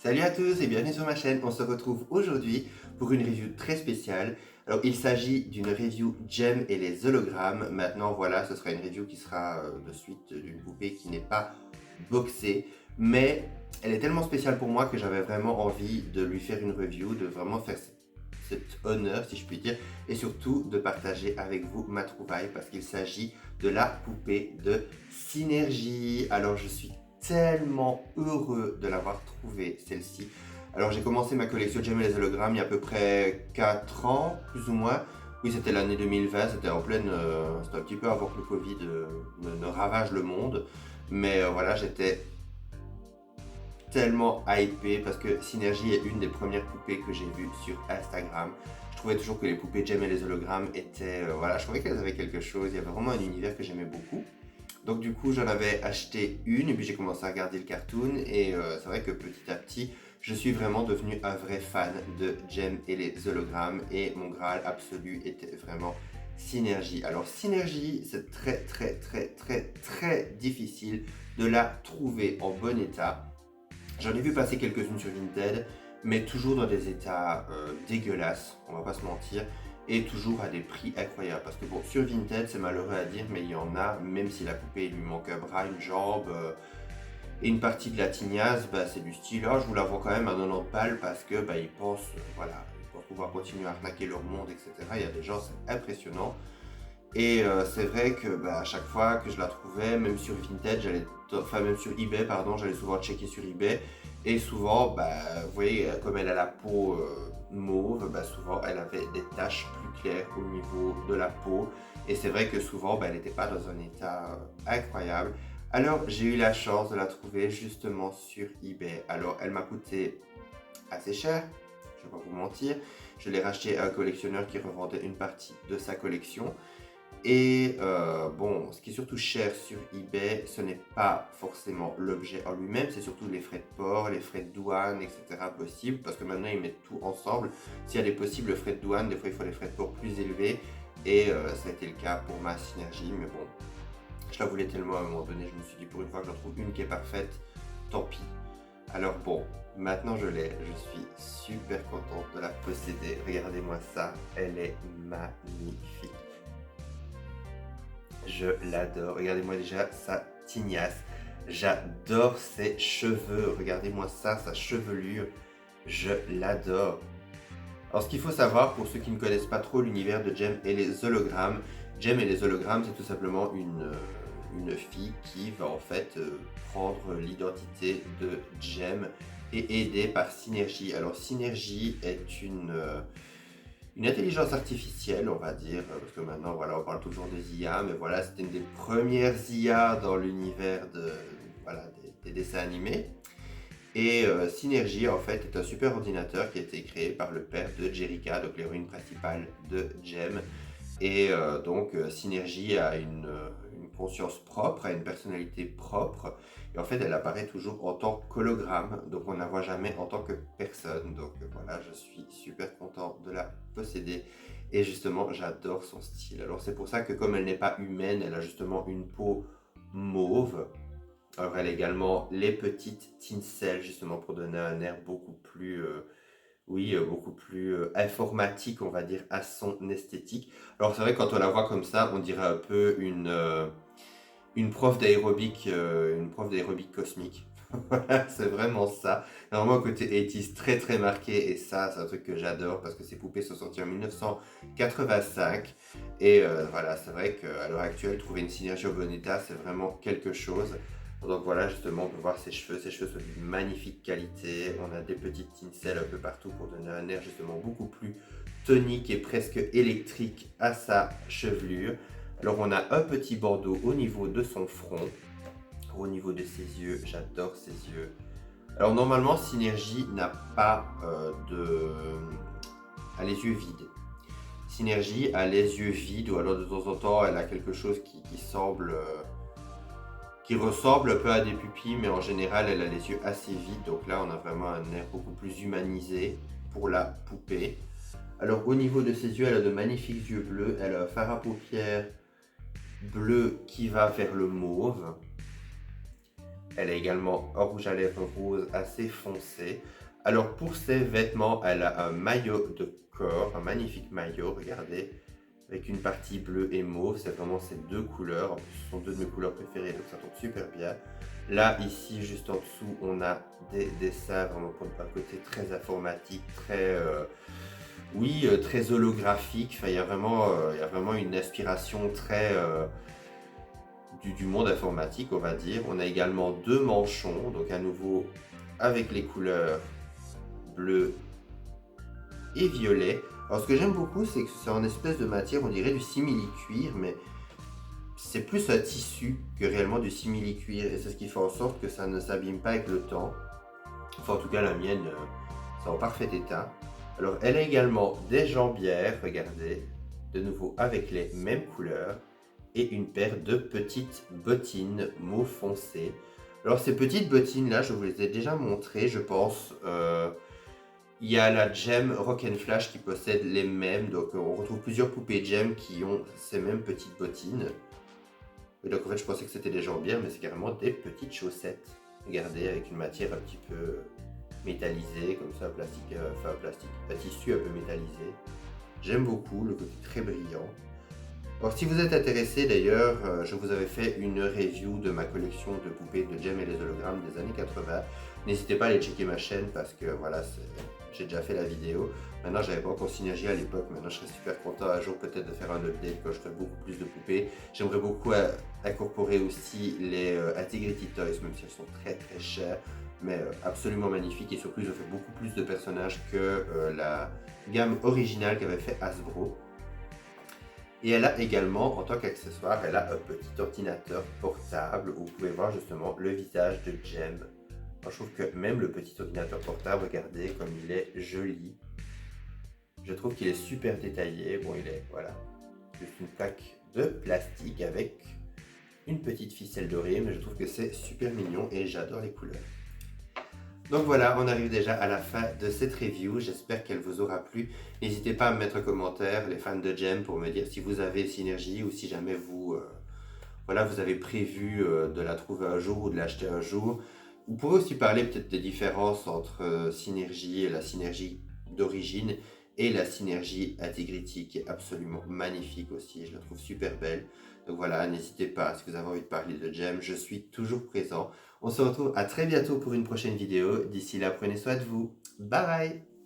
Salut à tous et bienvenue sur ma chaîne. On se retrouve aujourd'hui pour une review très spéciale. Alors, il s'agit d'une review Jem et les hologrammes. Maintenant, voilà, ce sera une review qui sera de suite d'une poupée qui n'est pas boxée, mais elle est tellement spéciale pour moi que j'avais vraiment envie de lui faire une review, de vraiment faire cet honneur, si je puis dire, et surtout de partager avec vous ma trouvaille parce qu'il s'agit de la poupée de Synergie. Alors, je suis tellement heureux de l'avoir trouvée, celle-ci. Alors, j'ai commencé ma collection Jem et les hologrammes il y a à peu près 4 ans, plus ou moins. Oui, c'était l'année 2020, c'était en pleine, c'était un petit peu avant que le Covid ne ravage le monde. Mais voilà, j'étais tellement hypé parce que Synergie est une des premières poupées que j'ai vues sur Instagram. Je trouvais toujours que les poupées Jem et les hologrammes étaient, voilà, je trouvais qu'elles avaient quelque chose. Il y avait vraiment un univers que j'aimais beaucoup. Donc du coup, j'en avais acheté une et puis j'ai commencé à regarder le cartoon et c'est vrai que petit à petit, je suis vraiment devenu un vrai fan de Jem et les hologrammes et mon Graal absolu était vraiment Synergie. Alors Synergie, c'est très difficile de la trouver en bon état. J'en ai vu passer quelques-unes sur Vinted, mais toujours dans des états dégueulasses, on va pas se mentir, et toujours à des prix incroyables. Parce que bon, sur Vinted, c'est malheureux à dire, mais il y en a, même si la poupée il lui manque un bras, une jambe et une partie de la tignasse, bah, c'est du style, ah, je vous la vends quand même à 90 balles parce que bah, ils pensent, voilà, ils pensent pouvoir continuer à arnaquer leur monde, etc. Il y a des gens, c'est impressionnant. Et c'est vrai que bah, à chaque fois que je la trouvais, même sur Vinted, enfin même sur eBay, pardon, j'allais souvent checker sur eBay. Et souvent, bah, vous voyez, comme elle a la peau mauve, bah, souvent elle avait des taches plus claires au niveau de la peau. Et c'est vrai que souvent, bah, elle n'était pas dans un état incroyable. Alors j'ai eu la chance de la trouver justement sur eBay. Alors elle m'a coûté assez cher, je ne vais pas vous mentir. Je l'ai racheté à un collectionneur qui revendait une partie de sa collection. Et bon, ce qui est surtout cher sur eBay, ce n'est pas forcément l'objet en lui-même, c'est surtout les frais de port, les frais de douane, etc. possibles, parce que maintenant ils mettent tout ensemble. S'il y a des possibles frais de douane, des fois il faut des frais de port plus élevés, et ça a été le cas pour ma Synergie, mais bon, je la voulais tellement à un moment donné, je me suis dit pour une fois que j'en trouve une qui est parfaite, tant pis. Alors bon, maintenant je l'ai, je suis super contente de la posséder. Regardez-moi ça, elle est magnifique. Je l'adore. Regardez-moi déjà sa tignasse. J'adore ses cheveux. Regardez-moi ça, sa chevelure. Je l'adore. Alors, ce qu'il faut savoir pour ceux qui ne connaissent pas trop l'univers de Jem et les hologrammes, Jem et les hologrammes, c'est tout simplement une fille qui va en fait prendre l'identité de Jem et aidée par Synergie. Alors, Synergie est une intelligence artificielle, on va dire, parce que maintenant, voilà, on parle toujours des IA, mais voilà, c'était une des premières IA dans l'univers voilà, des dessins animés. Et Synergie, en fait, est un super ordinateur qui a été créé par le père de Jerrica, donc l'héroïne principale de Jem. Et donc, Synergie a une conscience propre, a une personnalité propre. Et en fait, elle apparaît toujours en tant qu'hologramme, donc on ne la voit jamais en tant que personne. Donc voilà, je suis super content de la posséder. Et justement, j'adore son style. Alors c'est pour ça que comme elle n'est pas humaine, elle a justement une peau mauve. Alors elle a également les petites tincelles, justement pour donner un air beaucoup plus oui, beaucoup plus informatique, on va dire, à son esthétique. Alors c'est vrai que quand on la voit comme ça, on dirait un peu une prof d'aérobic cosmique. Voilà, c'est vraiment ça. Normalement, côté 80s très marqué, et ça, c'est un truc que j'adore parce que ces poupées sont sorties en 1985. Et voilà, c'est vrai qu'à l'heure actuelle, trouver une synergie au bon état, c'est vraiment quelque chose. Donc voilà, justement, on peut voir ses cheveux. Ses cheveux sont d'une magnifique qualité. On a des petites tincelles un peu partout pour donner un air justement beaucoup plus tonique et presque électrique à sa chevelure. Alors on a un petit bandeau au niveau de son front, au niveau de ses yeux. J'adore ses yeux. Alors normalement, Synergie n'a pas a les yeux vides. Synergie a les yeux vides ou alors de temps en temps elle a quelque chose qui semble qui ressemble un peu à des pupilles, mais en général, elle a les yeux assez vides. Donc là, on a vraiment un air beaucoup plus humanisé pour la poupée. Alors, au niveau de ses yeux, elle a de magnifiques yeux bleus. Elle a un fard à paupières bleu qui va vers le mauve. Elle a également un rouge à lèvres rose assez foncé. Alors pour ses vêtements, elle a un maillot de corps, un magnifique maillot, regardez, avec une partie bleue et mauve. C'est vraiment ces deux couleurs. En plus, ce sont deux de mes couleurs préférées, donc ça tombe super bien. Là, ici, juste en dessous, on a des dessins vraiment pour un côté très informatique, très, très holographique. Enfin, il y a vraiment une inspiration très du monde informatique, on va dire. On a également deux manchons, donc à nouveau avec les couleurs bleu et violet. Alors, ce que j'aime beaucoup, c'est que c'est en espèce de matière, on dirait du simili-cuir, mais c'est plus un tissu que réellement du simili-cuir. Et c'est ce qui fait en sorte que ça ne s'abîme pas avec le temps. Enfin, en tout cas, la mienne, c'est en parfait état. Alors, elle a également des jambières, regardez, de nouveau avec les mêmes couleurs, et une paire de petites bottines mauve foncé. Alors, ces petites bottines-là, je vous les ai déjà montrées, je pense. Il y a la Gem Rock'n'Flash qui possède les mêmes, donc on retrouve plusieurs poupées Gem qui ont ces mêmes petites bottines. Et donc en fait je pensais que c'était des jambières, mais c'est carrément des petites chaussettes. Regardez, avec une matière un petit peu métallisée, comme ça, un tissu un peu métallisé. J'aime beaucoup, le côté très brillant. Alors si vous êtes intéressé d'ailleurs, je vous avais fait une review de ma collection de poupées de Jem et les hologrammes des années 80. N'hésitez pas à aller checker ma chaîne parce que voilà, j'ai déjà fait la vidéo. Maintenant, j'avais pas encore Synergie à l'époque. Maintenant, je serais super content un jour peut-être de faire un update quand je ferai beaucoup plus de poupées. J'aimerais beaucoup incorporer aussi les Integrity Toys, même si elles sont très très chères, mais absolument magnifiques. Et surtout, je fais beaucoup plus de personnages que la gamme originale qu'avait fait Hasbro. Et elle a également, en tant qu'accessoire, elle a un petit ordinateur portable où vous pouvez voir justement le visage de Jem. Alors, je trouve que même le petit ordinateur portable, regardez comme il est joli. Je trouve qu'il est super détaillé. Bon, il est, voilà, juste une plaque de plastique avec une petite ficelle dorée, mais je trouve que c'est super mignon et j'adore les couleurs. Donc voilà, on arrive déjà à la fin de cette review. J'espère qu'elle vous aura plu. N'hésitez pas à me mettre un commentaire, les fans de Jem, pour me dire si vous avez Synergie ou si jamais vous, voilà, vous avez prévu de la trouver un jour ou de l'acheter un jour. Vous pouvez aussi parler peut-être des différences entre Synergie et la Synergie d'origine et la Synergie Integrity qui est absolument magnifique aussi. Je la trouve super belle. Donc voilà, n'hésitez pas, si vous avez envie de parler de Jem, je suis toujours présent. On se retrouve à très bientôt pour une prochaine vidéo. D'ici là, prenez soin de vous. Bye bye!